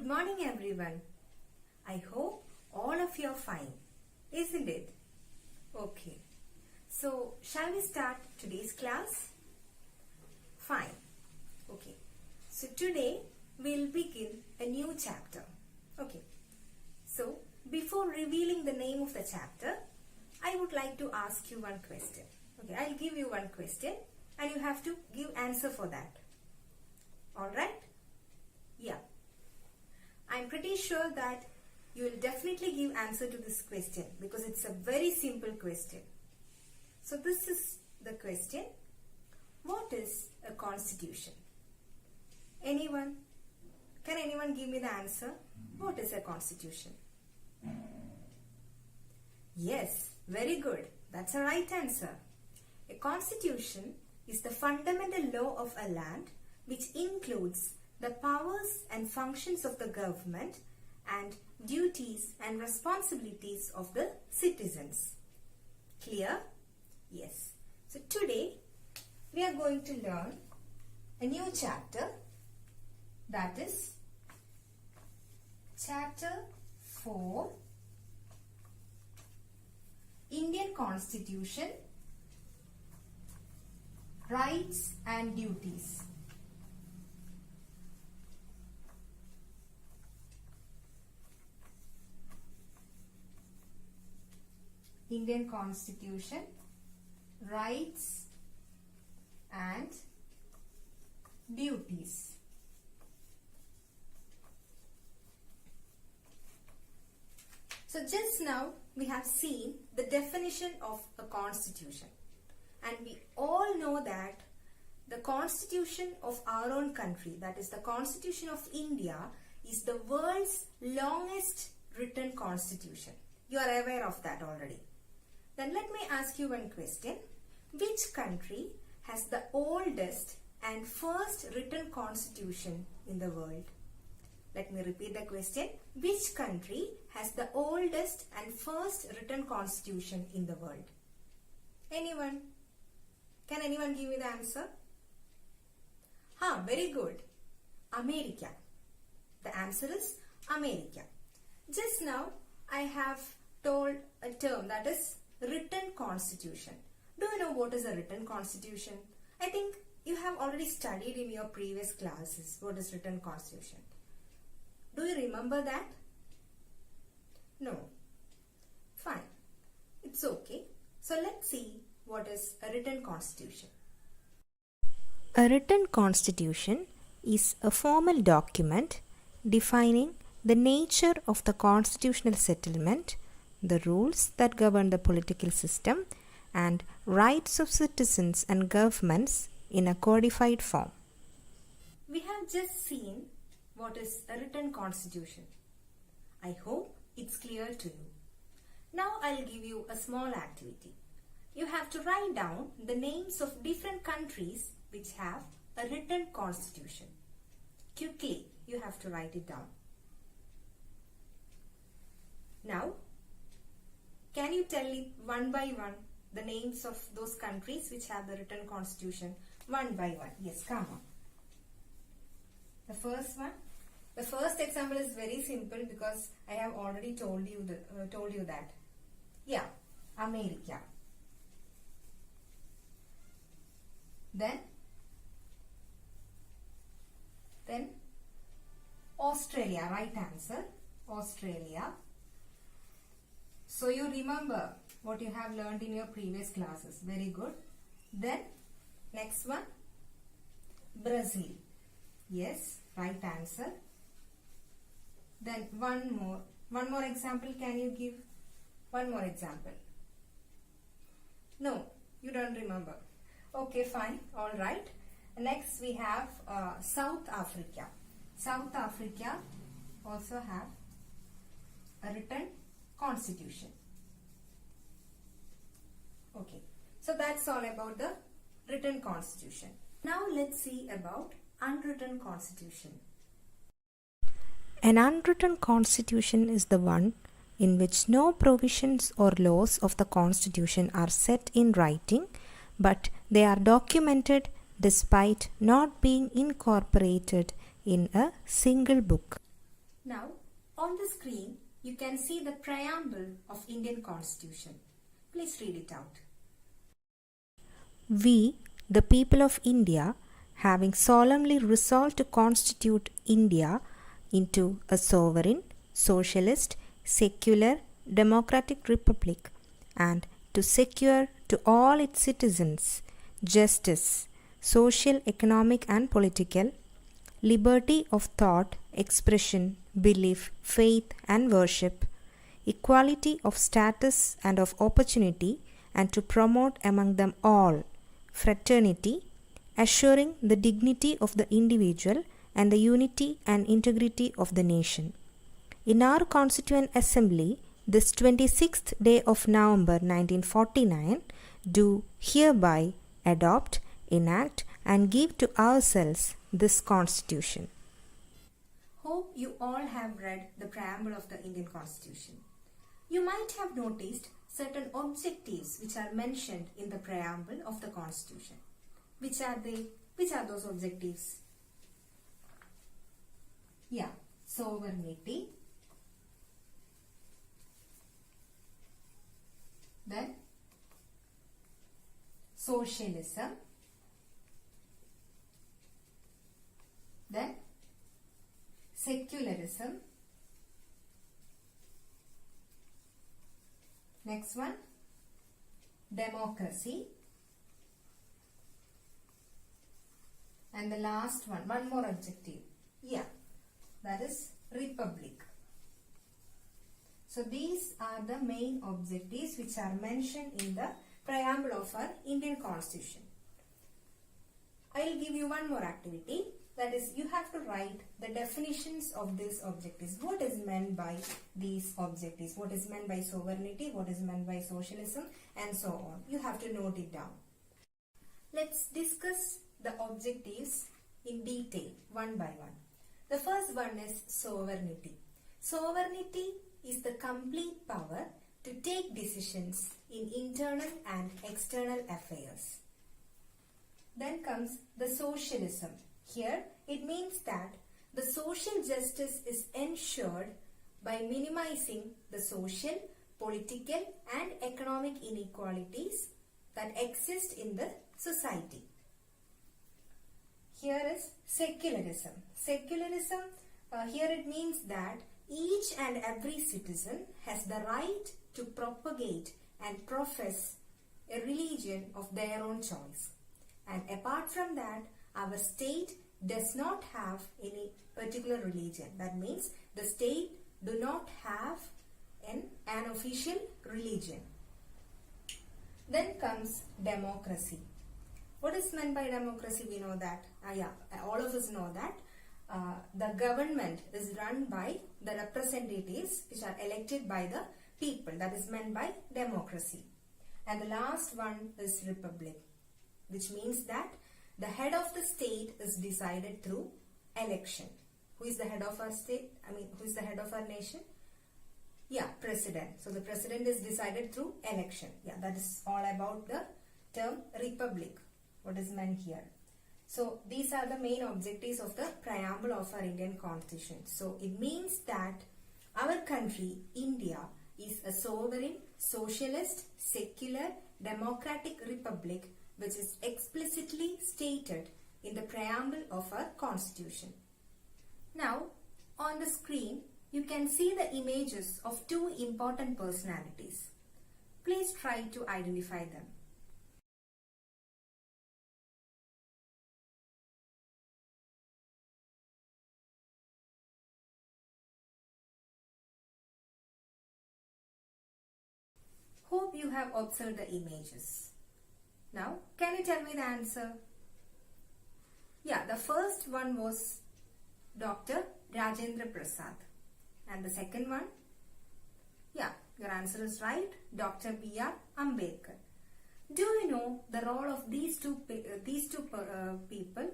Good morning everyone. I hope all of you are fine, isn't it? Okay. So, shall we start today's class? Fine. Okay. So, today we'll begin a new chapter. Okay. So, before revealing the name of the chapter, I would like to ask you one question. Okay, I'll give you one question and you have to give answer for that. Alright? Yeah. I'm pretty sure that you will definitely give answer to this question because it's a very simple question. So this is the question. What is a constitution? Anyone? Can anyone give me the answer? What is a constitution? Yes, very good. That's a right answer. A constitution is the fundamental law of a land which includes the powers and functions of the government and duties and responsibilities of the citizens. Clear? Yes. So today we are going to learn a new chapter, that is chapter 4, Indian Constitution, Rights and Duties. Indian Constitution, Rights and Duties. So just now we have seen the definition of a constitution, and we all know that the constitution of our own country, that is the Constitution of India, is the world's longest written constitution. You are aware of that already. Then let me ask you one question. Which country has the oldest and first written constitution in the world? Let me repeat the question. Which country has the oldest and first written constitution in the world? Anyone? Can anyone give me the answer? Very good. America. The answer is America. Just now I have told a term, that is written constitution. Do you know what is a written constitution? I think you have already studied in your previous classes what is written constitution. Do you remember that? No. Fine. It's okay. So let's see what is a written constitution. A written constitution is a formal document defining the nature of the constitutional settlement, the rules that govern the political system, and rights of citizens and governments in a codified form. We have just seen what is a written constitution. I hope it's clear to you. Now I'll give you a small activity. You have to write down the names of different countries which have a written constitution. Quickly, you have to write it down. Now, can you tell me one by one the names of those countries which have the written constitution? One by one. Yes, come on. The first one. The first example is very simple because I have already told you that. Yeah, America. Then Australia. Right answer. Australia. So you remember what you have learned in your previous classes. Very good. Then next one, Brazil. Yes, right answer. Then one more example. Can you give one more example? No, you don't remember. Okay, fine. All right. Next we have South Africa. South Africa also have a written constitution. Okay, so that's all about the written constitution. Now let's see about unwritten constitution. An unwritten constitution is the one in which no provisions or laws of the constitution are set in writing, but they are documented despite not being incorporated in a single book. Now, on the screen, you can see the preamble of Indian Constitution. Please read it out. We, the people of India, having solemnly resolved to constitute India into a sovereign, socialist, secular, democratic republic, and to secure to all its citizens justice, social, economic, and political, liberty of thought, expression, belief, faith, and worship, equality of status and of opportunity, and to promote among them all fraternity, assuring the dignity of the individual and the unity and integrity of the nation. In our Constituent Assembly, this 26th day of November 1949, do hereby adopt, enact, and give to ourselves this Constitution. Hope you all have read the preamble of the Indian Constitution. You might have noticed certain objectives which are mentioned in the preamble of the Constitution. Which are they? Which are those objectives? Yeah, sovereignty, then socialism, then secularism, next one democracy, and the last one more objective, yeah, that is republic. So these are the main objectives which are mentioned in the preamble of our Indian Constitution. I will give you one more activity, that is you have to write the definitions of these objectives. What is meant by these objectives? What is meant by sovereignty? What is meant by socialism? And so on. You have to note it down. Let's discuss the objectives in detail one by one. The first one is sovereignty. Sovereignty is the complete power to take decisions in internal and external affairs. Then comes the socialism. Here it means that the social justice is ensured by minimizing the social, political and economic inequalities that exist in the society. Here is secularism. Secularism, here it means that each and every citizen has the right to propagate and profess a religion of their own choice. And apart from that, our state does not have any particular religion. That means the state do not have an official religion. Then comes democracy. What is meant by democracy? We know that. All of us know that the government is run by the representatives which are elected by the people. That is meant by democracy. And the last one is republic, which means that the head of the state is decided through election. Who is the head of our state? Who is the head of our nation? Yeah, president. So the president is decided through election. Yeah, that is all about the term republic. What is meant here? So these are the main objectives of the preamble of our Indian Constitution. So it means that our country, India, is a sovereign, socialist, secular, democratic republic which is explicitly stated in the preamble of our Constitution. Now, on the screen, you can see the images of two important personalities. Please try to identify them. Hope you have observed the images. Now, can you tell me the answer? Yeah, the first one was Dr. Rajendra Prasad. And the second one? Yeah, your answer is right. Dr. B.R. Ambedkar. Do you know the role of these two people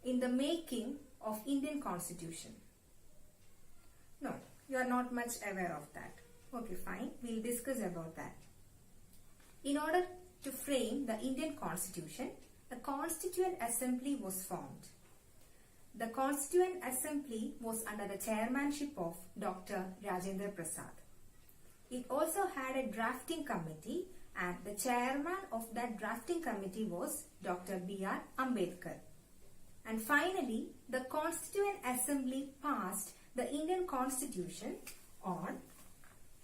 in the making of Indian Constitution? No, you are not much aware of that. Okay, fine. We'll discuss about that. In order to frame the Indian Constitution, a Constituent Assembly was formed. the Constituent Assembly was under the chairmanship of Dr. Rajendra Prasad. It also had a drafting committee, and the chairman of that drafting committee was Dr. B.R. Ambedkar. And finally, the Constituent Assembly passed the Indian Constitution on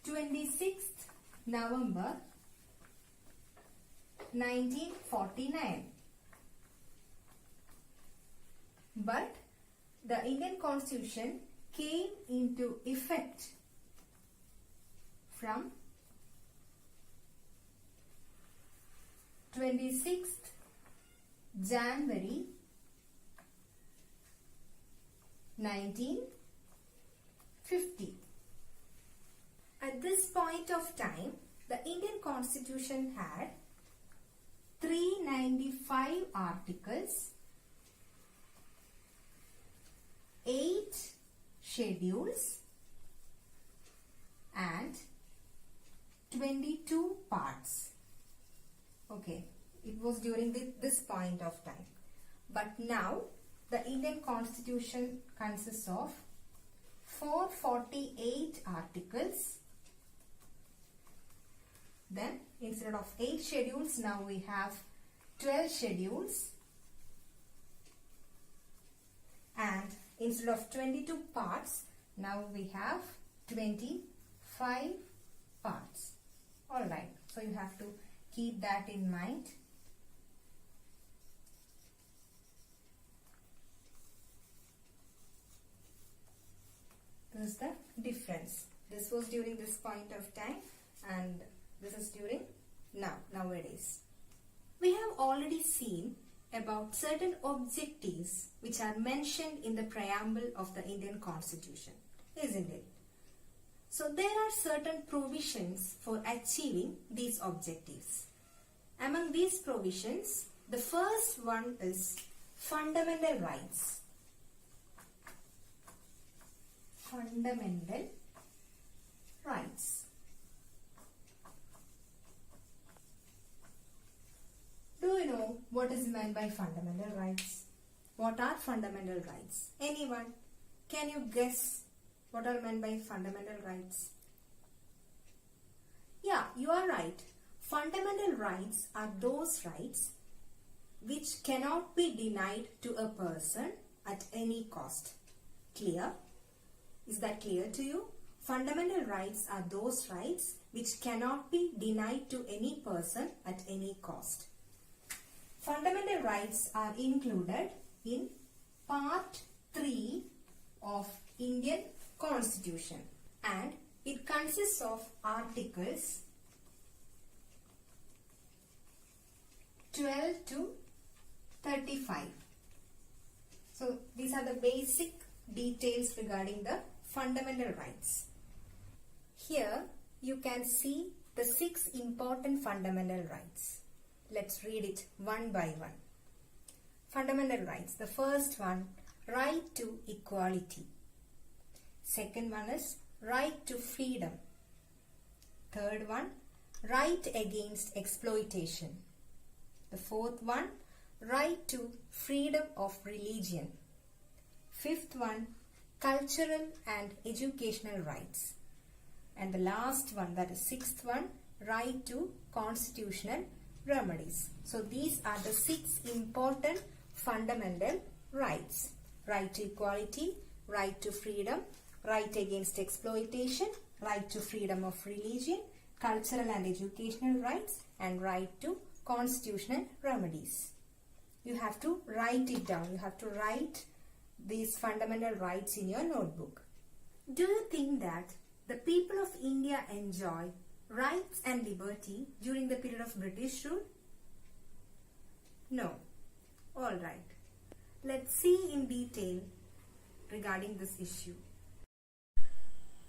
26th November 1949. But the Indian Constitution came into effect from 26th January 1950. At this point of time, the Indian Constitution had 395 articles, 8 schedules and 22 parts. Okay, it was during this point of time. But now the Indian Constitution consists of 448 articles. Then instead of 8 schedules, now we have 12 schedules. And instead of 22 parts, now we have 25 parts. Alright, so you have to keep that in mind. This is the difference. This was during this point of time, and this is during nowadays. We have already seen about certain objectives which are mentioned in the preamble of the Indian Constitution, isn't it? So there are certain provisions for achieving these objectives. Among these provisions, the first one is fundamental rights. Fundamental rights. Do you know what is meant by fundamental rights? What are fundamental rights? Anyone? Can you guess what are meant by fundamental rights? Yeah, you are right. Fundamental rights are those rights which cannot be denied to a person at any cost. Clear? Is that clear to you? Fundamental rights are those rights which cannot be denied to any person at any cost. Fundamental rights are included in Part 3 of Indian Constitution, and it consists of articles 12 to 35. So these are the basic details regarding the fundamental rights. Here you can see the 6 important fundamental rights. Let's read it one by one. Fundamental rights. The first one, right to equality. Second one is right to freedom. Third one, right against exploitation. The fourth one, right to freedom of religion. Fifth one, cultural and educational rights. And the last one, that is sixth one, right to constitutional remedies. So these are the 6 important fundamental rights. Right to equality, right to freedom, right against exploitation, right to freedom of religion, cultural and educational rights, and right to constitutional remedies. You have to write it down. You have to write these fundamental rights in your notebook. Do you think that the people of India enjoy rights and liberty during the period of British rule? No. Alright. Let's see in detail regarding this issue.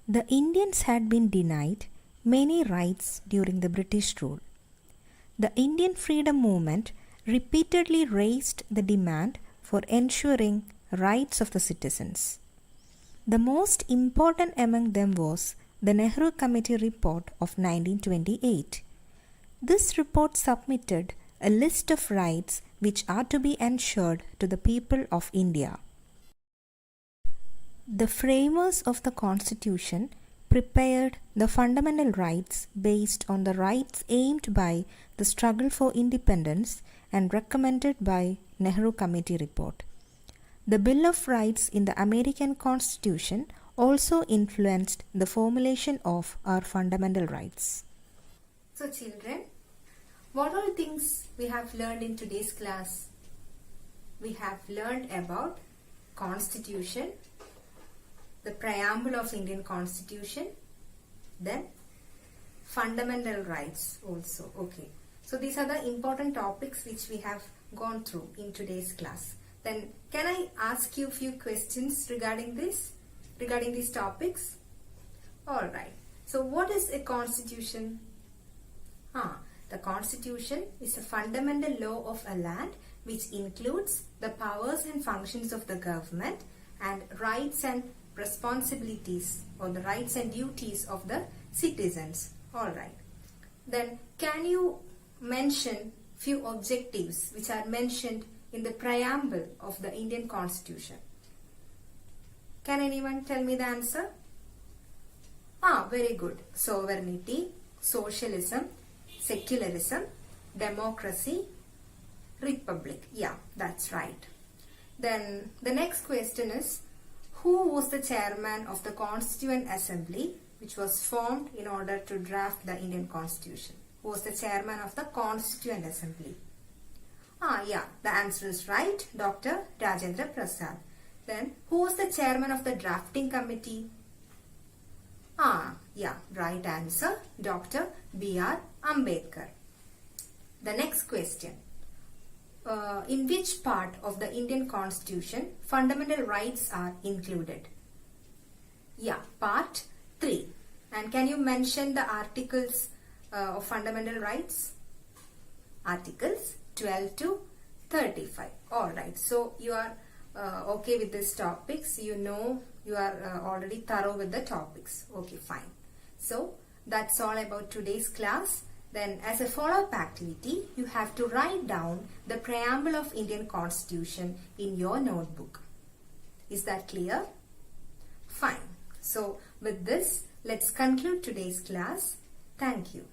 The Indians had been denied many rights during the British rule. The Indian freedom movement repeatedly raised the demand for ensuring rights of the citizens. The most important among them was the Nehru Committee report of 1928. This report submitted a list of rights which are to be ensured to the people of India. The framers of the Constitution prepared the fundamental rights based on the rights aimed by the struggle for independence and recommended by Nehru Committee report. The Bill of Rights in the American Constitution also influenced the formulation of our fundamental rights. So children, what all things we have learned in today's class? We have learned about Constitution, the preamble of Indian Constitution, then fundamental rights also. Okay. So these are the important topics which we have gone through in today's class. Then can I ask you a few questions regarding these topics? Alright. So what is a constitution? The constitution is a fundamental law of a land which includes the powers and functions of the government and rights and responsibilities or the rights and duties of the citizens. Alright. Then can you mention few objectives which are mentioned in the preamble of the Indian Constitution? Can anyone tell me the answer? Very good. Sovereignty, socialism, secularism, democracy, republic. Yeah, that's right. Then the next question is, who was the chairman of the Constituent Assembly which was formed in order to draft the Indian Constitution? Who was the chairman of the Constituent Assembly? The answer is right, Dr. Rajendra Prasad. Then, who was the chairman of the drafting committee? Right answer, Dr. B.R. Ambedkar. The next question. In which part of the Indian Constitution fundamental rights are included? Part 3. And can you mention the articles of fundamental rights? Articles 12 to 35. Alright, so you are okay with these topics. You know you are already thorough with the topics. Okay, fine. So that's all about today's class. Then as a follow-up activity, you have to write down the preamble of Indian Constitution in your notebook. Is that clear? Fine. So with this, let's conclude today's class. Thank you.